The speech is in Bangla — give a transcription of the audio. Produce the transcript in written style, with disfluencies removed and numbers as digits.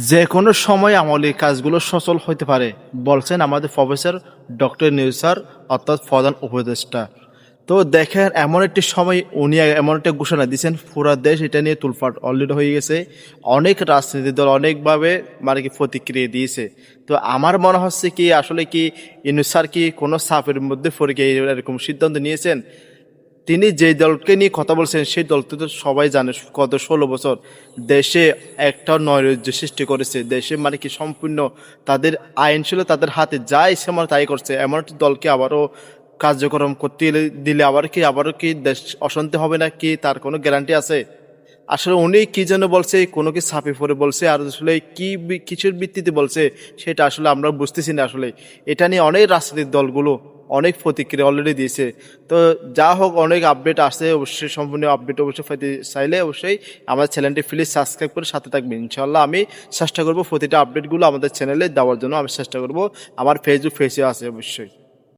যে কোনো সময় আমলি কাজগুলো সচল হতে পারে বলছেন আমাদের প্রফেসর ডক্টর ইউনূস স্যার অর্থাৎ প্রধান উপদেষ্টা। তো দেখেন এমন একটি সময় উনি এমন একটা ঘোষণা দিয়েছেন, পুরো দেশ এটা নিয়ে তুলফাট অলরেডি হয়ে গেছে। অনেক রাজনীতি দল অনেকভাবে মানে কি প্রতিক্রিয়া দিয়েছে। তো আমার মনে হচ্ছে কি আসলে কি ইউনূস স্যার কি কোনো চাপের মধ্যে পড়ে গিয়ে এরকম সিদ্ধান্ত নিয়েছেন। তিনি যে দলকে নিয়ে কথা বলছেন সেই দলটি তো সবাই জানে গত 16 বছর দেশে একটা নৈরাজ্য সৃষ্টি করেছে। দেশে মানে কি সম্পূর্ণ তাদের আইন ছিল তাদের হাতে, যা ইচ্ছে মানে তাই করছে। এমন একটি দলকে আবারও কার্যক্রম করতে দিলে আবারও কি দেশ অশান্তি হবে না, কি তার কোনো গ্যারান্টি আছে? আসলে উনি কি যেন বলছে, কোনো কি ছাপে পড়ে বলছে, আর আসলে কি কিছুর ভিত্তিতে বলছে সেটা আসলে আমরা বুঝতেছি না। আসলে এটা নিয়ে অনেক রাজনৈতিক দলগুলো অনেক প্রতিক্রিয়া অলরেডি দিয়েছে। তো যা হোক, অনেক আপডেট আসছে, অবশ্যই সম্পূর্ণ আপডেট অবশ্যই পেতে চাইলে অবশ্যই আমাদের চ্যানেলটি প্লিজ সাবস্ক্রাইব করে সাথে থাকবেন। ইনশাল্লাহ আমি চেষ্টা করবো প্রতিটা আপডেটগুলো আমাদের চ্যানেলে দেওয়ার জন্য আমি চেষ্টা করব। আমার ফেসবুক পেজে আছে অবশ্যই।